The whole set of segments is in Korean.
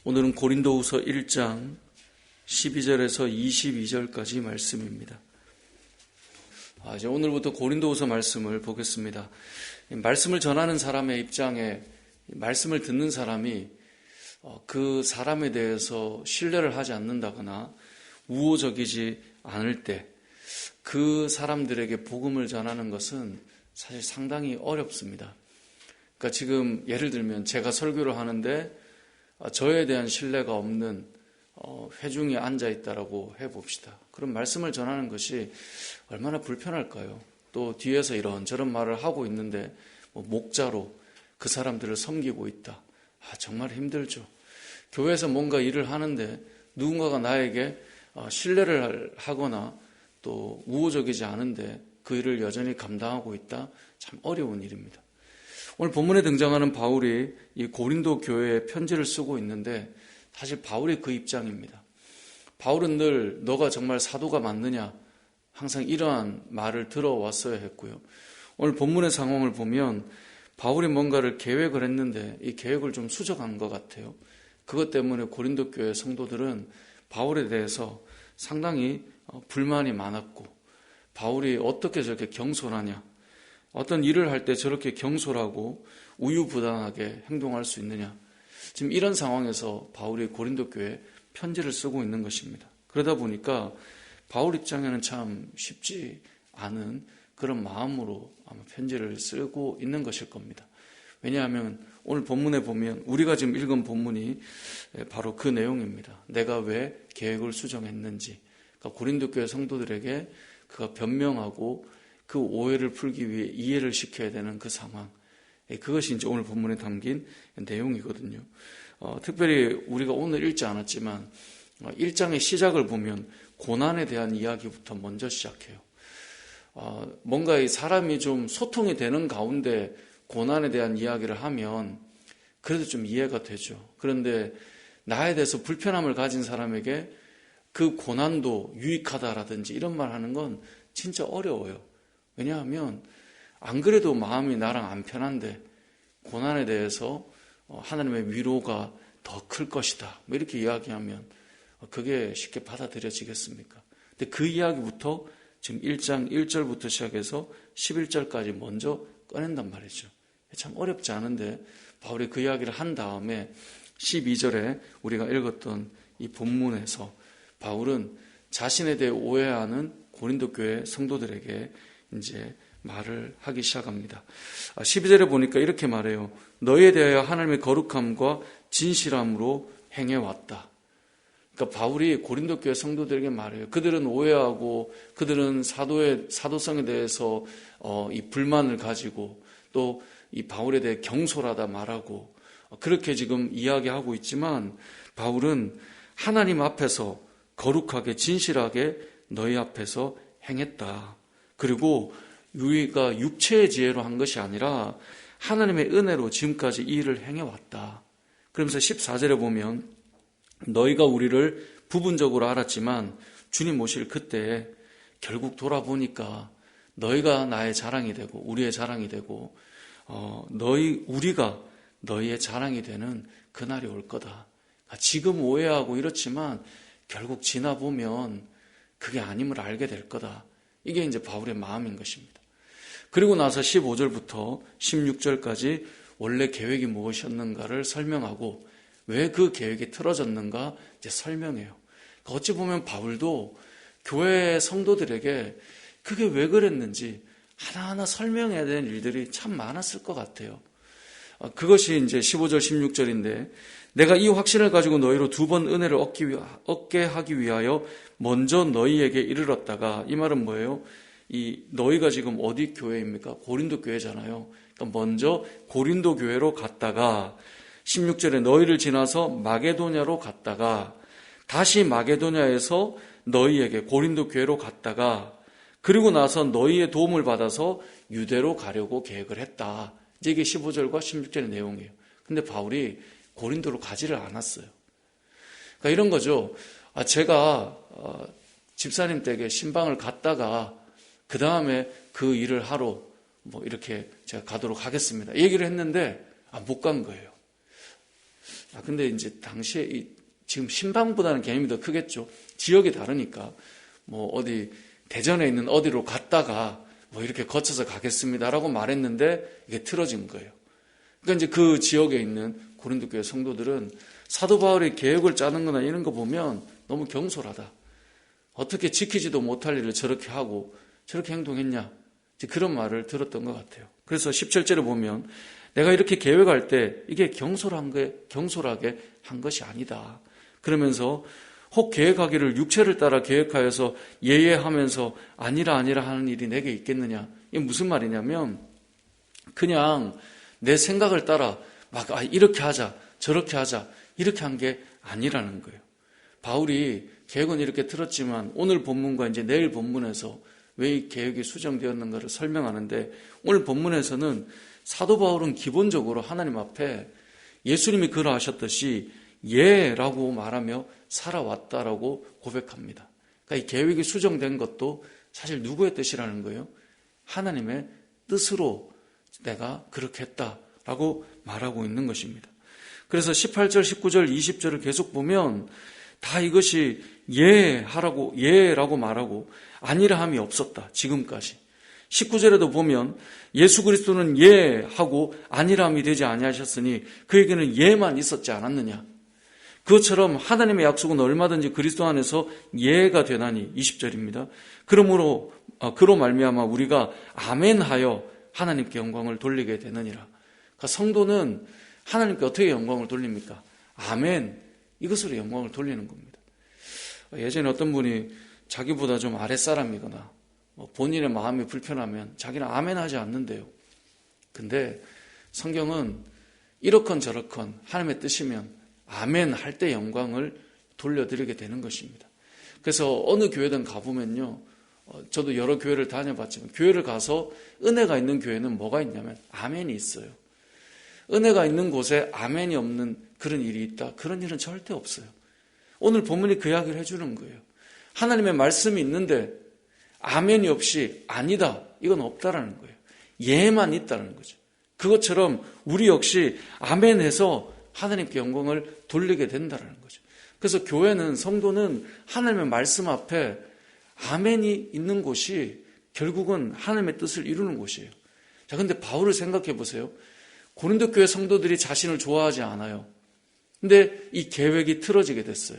오늘은 고린도후서 1장 12절에서 22절까지 말씀입니다. 이제 오늘부터 고린도후서 말씀을 보겠습니다. 말씀을 전하는 사람의 입장에 말씀을 듣는 사람이 그 사람에 대해서 신뢰를 하지 않는다거나 우호적이지 않을 때 그 사람들에게 복음을 전하는 것은 사실 상당히 어렵습니다. 그러니까 지금 예를 들면 제가 설교를 하는데 저에 대한 신뢰가 없는 회중이 앉아있다라고 해봅시다. 그럼 말씀을 전하는 것이 얼마나 불편할까요? 또 뒤에서 이런저런 말을 하고 있는데 목자로 그 사람들을 섬기고 있다. 정말 힘들죠. 교회에서 뭔가 일을 하는데 누군가가 나에게 신뢰를 하거나 또 우호적이지 않은데 그 일을 여전히 감당하고 있다. 참 어려운 일입니다. 오늘 본문에 등장하는 바울이 이 고린도 교회에 편지를 쓰고 있는데 사실 바울이 그 입장입니다. 바울은 늘 너가 정말 사도가 맞느냐 항상 이러한 말을 들어왔어야 했고요. 오늘 본문의 상황을 보면 바울이 뭔가를 계획을 했는데 이 계획을 좀 수정한 것 같아요. 그것 때문에 고린도 교회 성도들은 바울에 대해서 상당히 불만이 많았고 바울이 어떻게 저렇게 경솔하냐, 어떤 일을 할 때 저렇게 경솔하고 우유부단하게 행동할 수 있느냐, 지금 이런 상황에서 바울이 고린도 교회에 편지를 쓰고 있는 것입니다. 그러다 보니까 바울 입장에는 참 쉽지 않은 그런 마음으로 아마 편지를 쓰고 있는 것일 겁니다. 왜냐하면 오늘 본문에 보면 우리가 지금 읽은 본문이 바로 그 내용입니다. 내가 왜 계획을 수정했는지, 그러니까 고린도 교회 성도들에게 그가 변명하고 그 오해를 풀기 위해 이해를 시켜야 되는 그 상황, 그것이 이제 오늘 본문에 담긴 내용이거든요. 특별히 우리가 오늘 읽지 않았지만 1장의 시작을 보면 고난에 대한 이야기부터 먼저 시작해요. 뭔가 이 사람이 좀 소통이 되는 가운데 고난에 대한 이야기를 하면 그래도 좀 이해가 되죠. 그런데 나에 대해서 불편함을 가진 사람에게 그 고난도 유익하다라든지 이런 말 하는 건 진짜 어려워요. 왜냐하면 안 그래도 마음이 나랑 안 편한데 고난에 대해서 하나님의 위로가 더 클 것이다 이렇게 이야기하면 그게 쉽게 받아들여지겠습니까? 근데 그 이야기부터 지금 1장 1절부터 시작해서 11절까지 먼저 꺼낸단 말이죠. 참 어렵지 않은데 바울이 그 이야기를 한 다음에 12절에 우리가 읽었던 이 본문에서 바울은 자신에 대해 오해하는 고린도 교회 성도들에게 이제 말을 하기 시작합니다. 12절에 보니까 이렇게 말해요. 너희에 대하여 하나님의 거룩함과 진실함으로 행해왔다. 그러니까 바울이 고린도 교회 성도들에게 말해요. 그들은 오해하고 그들은 사도성에 대해서 이 불만을 가지고 또 이 바울에 대해 경솔하다 말하고 그렇게 지금 이야기하고 있지만 바울은 하나님 앞에서 거룩하게 진실하게 너희 앞에서 행했다. 그리고 우리가 육체의 지혜로 한 것이 아니라 하나님의 은혜로 지금까지 이 일을 행해왔다. 그러면서 14절에 보면 너희가 우리를 부분적으로 알았지만 주님 오실 그때 결국 돌아보니까 너희가 나의 자랑이 되고 우리의 자랑이 되고 우리가 너희의 자랑이 되는 그날이 올 거다. 지금 오해하고 이렇지만 결국 지나보면 그게 아님을 알게 될 거다. 이게 이제 바울의 마음인 것입니다. 그리고 나서 15절부터 16절까지 원래 계획이 무엇이었는가를 설명하고 왜 그 계획이 틀어졌는가 이제 설명해요. 어찌 보면 바울도 교회 성도들에게 그게 왜 그랬는지 하나하나 설명해야 되는 일들이 참 많았을 것 같아요. 그것이 이제 15절 16절인데 내가 이 확신을 가지고 너희로 2번 은혜를 얻게 하기 위하여 먼저 너희에게 이르렀다가, 이 말은 뭐예요? 이 너희가 지금 어디 교회입니까? 고린도 교회잖아요. 그러니까 먼저 고린도 교회로 갔다가 16절에 너희를 지나서 마게도냐로 갔다가 다시 마게도냐에서 너희에게 고린도 교회로 갔다가 그리고 나서 너희의 도움을 받아서 유대로 가려고 계획을 했다. 이제 이게 15절과 16절의 내용이에요. 근데 바울이 고린도로 가지를 않았어요. 그러니까 이런 거죠. 제가 집사님 댁에 신방을 갔다가 그 다음에 그 일을 하러 이렇게 제가 가도록 하겠습니다. 얘기를 했는데 못 간 거예요. 근데 이제 당시에 지금 신방보다는 개념이 더 크겠죠. 지역이 다르니까 뭐 어디 대전에 있는 어디로 갔다가 뭐 이렇게 거쳐서 가겠습니다라고 말했는데 이게 틀어진 거예요. 그러니까 이제 그 지역에 있는 고린도 교회 성도들은 사도 바울이 계획을 짜는 거나 이런 거 보면 너무 경솔하다. 어떻게 지키지도 못할 일을 저렇게 하고 저렇게 행동했냐. 이제 그런 말을 들었던 것 같아요. 그래서 17절에 보면 내가 이렇게 계획할 때 이게 경솔하게 한 것이 아니다. 그러면서 혹 계획하기를 육체를 따라 계획하여서 예예하면서 아니라 하는 일이 내게 있겠느냐. 이게 무슨 말이냐면 그냥 내 생각을 따라 막 이렇게 하자 저렇게 하자 이렇게 한 게 아니라는 거예요. 바울이 계획은 이렇게 틀었지만 오늘 본문과 이제 내일 본문에서 왜 이 계획이 수정되었는가를 설명하는데 오늘 본문에서는 사도 바울은 기본적으로 하나님 앞에 예수님이 그러하셨듯이 예라고 말하며 살아왔다라고 고백합니다. 그러니까 이 계획이 수정된 것도 사실 누구의 뜻이라는 거예요? 하나님의 뜻으로 내가 그렇게 했다라고 말하고 있는 것입니다. 그래서 18절, 19절, 20절을 계속 보면 다 이것이 예라고 말하고 아니라 함이 없었다. 지금까지. 19절에도 보면 예수 그리스도는 예하고 아니라 함이 되지 아니하셨으니 그에게는 예만 있었지 않았느냐. 그것처럼 하나님의 약속은 얼마든지 그리스도 안에서 예가 되나니 20절입니다. 그러므로 그로 말미암아 우리가 아멘하여 하나님께 영광을 돌리게 되느니라. 그러니까 성도는 하나님께 어떻게 영광을 돌립니까? 아멘. 이것으로 영광을 돌리는 겁니다. 예전에 어떤 분이 자기보다 좀 아랫사람이거나 본인의 마음이 불편하면 자기는 아멘 하지 않는데요. 근데 성경은 이렇건 저렇건 하나님의 뜻이면 아멘 할 때 영광을 돌려드리게 되는 것입니다. 그래서 어느 교회든 가보면요. 저도 여러 교회를 다녀봤지만 교회를 가서 은혜가 있는 교회는 뭐가 있냐면 아멘이 있어요. 은혜가 있는 곳에 아멘이 없는 그런 일이 있다. 그런 일은 절대 없어요. 오늘 본문이 그 이야기를 해주는 거예요. 하나님의 말씀이 있는데 아멘이 없이 아니다. 이건 없다라는 거예요. 예만 있다는 거죠. 그것처럼 우리 역시 아멘해서 하나님께 영광을 돌리게 된다는 거죠. 그래서 교회는 성도는 하나님의 말씀 앞에 아멘이 있는 곳이 결국은 하나님의 뜻을 이루는 곳이에요. 자, 근데 바울을 생각해 보세요. 고린도 교회 성도들이 자신을 좋아하지 않아요. 근데 이 계획이 틀어지게 됐어요.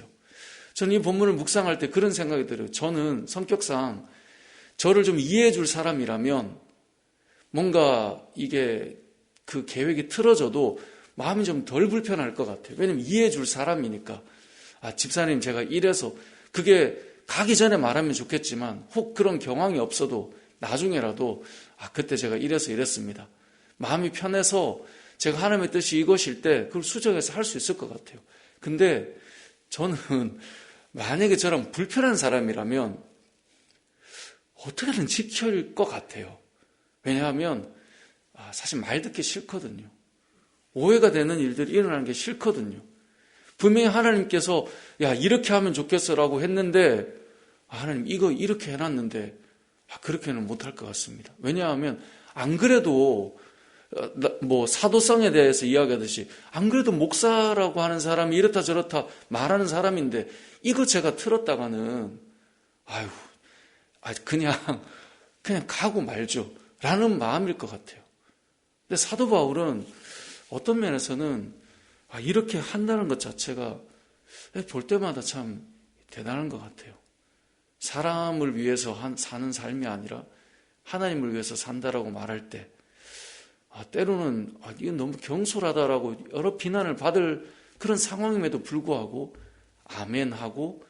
저는 이 본문을 묵상할 때 그런 생각이 들어요. 저는 성격상 저를 좀 이해해 줄 사람이라면 뭔가 이게 그 계획이 틀어져도 마음이 좀 덜 불편할 것 같아요. 왜냐면 이해해 줄 사람이니까. 집사님 제가 이래서 그게 가기 전에 말하면 좋겠지만 혹 그런 경황이 없어도 나중에라도 그때 제가 이래서 이랬습니다. 마음이 편해서 제가 하나님의 뜻이 이것일 때 그걸 수정해서 할 수 있을 것 같아요. 근데 저는 만약에 저랑 불편한 사람이라면 어떻게든 지킬 것 같아요. 왜냐하면 사실 말 듣기 싫거든요. 오해가 되는 일들이 일어나는 게 싫거든요. 분명히 하나님께서 야 이렇게 하면 좋겠어라고 했는데 하나님 이거 이렇게 해놨는데 그렇게는 못할 것 같습니다. 왜냐하면 안 그래도 뭐 사도성에 대해서 이야기하듯이 안 그래도 목사라고 하는 사람이 이렇다 저렇다 말하는 사람인데 이거 제가 틀었다가는 그냥 가고 말죠 라는 마음일 것 같아요. 근데 사도 바울은 어떤 면에서는 이렇게 한다는 것 자체가 볼 때마다 참 대단한 것 같아요. 사람을 위해서 사는 삶이 아니라 하나님을 위해서 산다라고 말할 때 때로는 이건 너무 경솔하다라고 여러 비난을 받을 그런 상황임에도 불구하고 아멘하고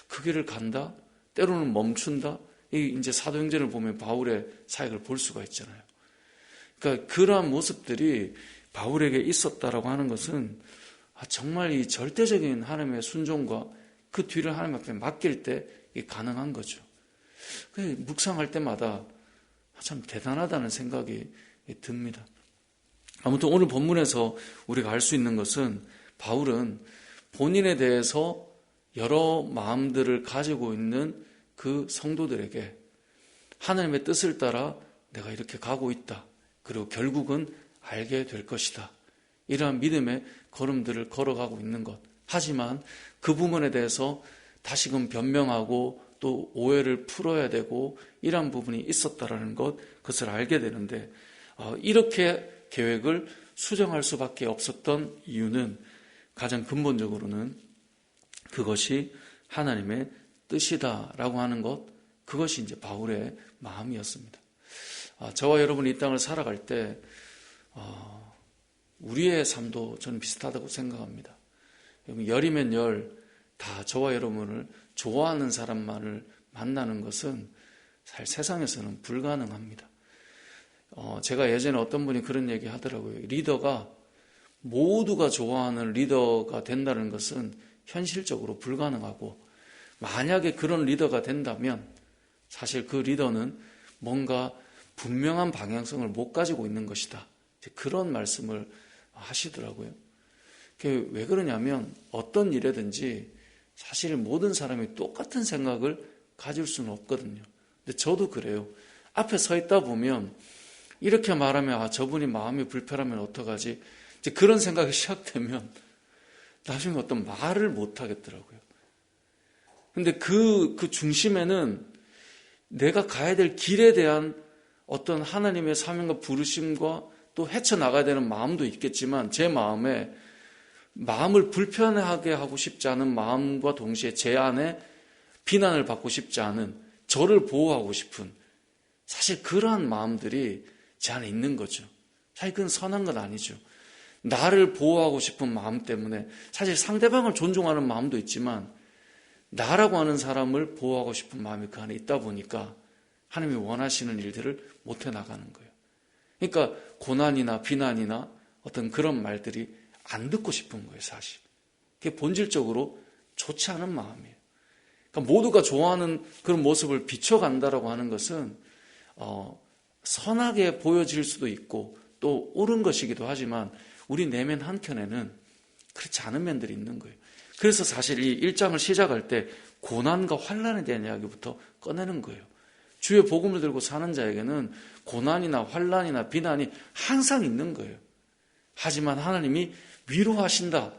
그 길을 간다. 때로는 멈춘다. 이제 사도행전을 보면 바울의 사역을 볼 수가 있잖아요. 그러니까 그러한 모습들이 바울에게 있었다라고 하는 것은 정말 이 절대적인 하나님의 순종과 그 뒤를 하나님 앞에 맡길 때 가능한 거죠. 묵상할 때마다 참 대단하다는 생각이 듭니다. 아무튼 오늘 본문에서 우리가 알 수 있는 것은 바울은 본인에 대해서 여러 마음들을 가지고 있는 그 성도들에게 하나님의 뜻을 따라 내가 이렇게 가고 있다. 그리고 결국은 알게 될 것이다. 이러한 믿음의 걸음들을 걸어가고 있는 것. 하지만 그 부분에 대해서 다시금 변명하고 또 오해를 풀어야 되고 이러한 부분이 있었다라는 것, 그것을 알게 되는데 이렇게 계획을 수정할 수밖에 없었던 이유는 가장 근본적으로는 그것이 하나님의 뜻이다라고 하는 것, 그것이 이제 바울의 마음이었습니다. 저와 여러분이 이 땅을 살아갈 때 우리의 삶도 저는 비슷하다고 생각합니다. 열이면 열 다 저와 여러분을 좋아하는 사람만을 만나는 것은 사실 세상에서는 불가능합니다. 제가 예전에 어떤 분이 그런 얘기 하더라고요. 리더가 모두가 좋아하는 리더가 된다는 것은 현실적으로 불가능하고, 만약에 그런 리더가 된다면 사실 그 리더는 뭔가 분명한 방향성을 못 가지고 있는 것이다. 그런 말씀을 하시더라고요. 왜 그러냐면 어떤 일에든지 사실 모든 사람이 똑같은 생각을 가질 수는 없거든요. 근데 저도 그래요. 앞에 서 있다 보면 이렇게 말하면 저분이 마음이 불편하면 어떡하지? 이제 그런 생각이 시작되면 나중에 어떤 말을 못 하겠더라고요. 근데 그 중심에는 내가 가야 될 길에 대한 어떤 하나님의 사명과 부르심과 또 헤쳐나가야 되는 마음도 있겠지만, 제 마음에 마음을 불편하게 하고 싶지 않은 마음과 동시에 제 안에 비난을 받고 싶지 않은, 저를 보호하고 싶은, 사실 그러한 마음들이 제 안에 있는 거죠. 사실 그건 선한 건 아니죠. 나를 보호하고 싶은 마음 때문에, 사실 상대방을 존중하는 마음도 있지만 나라고 하는 사람을 보호하고 싶은 마음이 그 안에 있다 보니까 하나님이 원하시는 일들을 못 해나가는 거예요. 그러니까 고난이나 비난이나 어떤 그런 말들이 안 듣고 싶은 거예요, 사실. 그게 본질적으로 좋지 않은 마음이에요. 그러니까 모두가 좋아하는 그런 모습을 비춰간다라고 하는 것은 선하게 보여질 수도 있고 또 옳은 것이기도 하지만, 우리 내면 한켠에는 그렇지 않은 면들이 있는 거예요. 그래서 사실 이 1장을 시작할 때 고난과 환난에 대한 이야기부터 꺼내는 거예요. 주의 복음을 들고 사는 자에게는 고난이나 환난이나 비난이 항상 있는 거예요. 하지만 하나님이 위로하신다,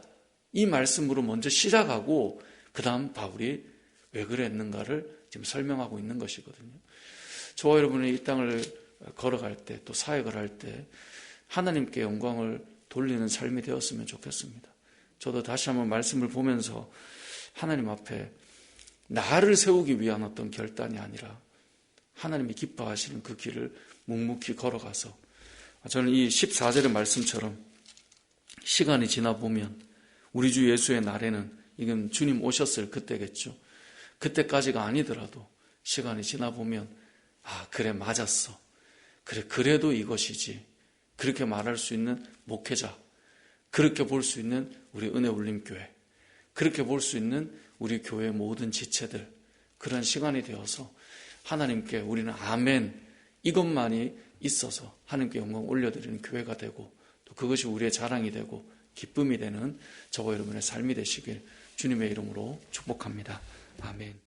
이 말씀으로 먼저 시작하고 그 다음 바울이 왜 그랬는가를 지금 설명하고 있는 것이거든요. 저와 여러분이 이 땅을 걸어갈 때, 또 사역을 할 때 하나님께 영광을 돌리는 삶이 되었으면 좋겠습니다. 저도 다시 한번 말씀을 보면서 하나님 앞에 나를 세우기 위한 어떤 결단이 아니라 하나님이 기뻐하시는 그 길을 묵묵히 걸어가서, 저는 이 14절의 말씀처럼 시간이 지나 보면 우리 주 예수의 날에는, 이건 주님 오셨을 그때겠죠. 그때까지가 아니더라도 시간이 지나 보면 그래 맞았어, 그래 그래도 이것이지, 그렇게 말할 수 있는 목회자, 그렇게 볼 수 있는 우리 은혜울림교회, 그렇게 볼 수 있는 우리 교회의 모든 지체들, 그런 시간이 되어서 하나님께 우리는 아멘, 이것만이 있어서 하나님께 영광 올려드리는 교회가 되고, 또 그것이 우리의 자랑이 되고 기쁨이 되는 저와 여러분의 삶이 되시길 주님의 이름으로 축복합니다. 아멘.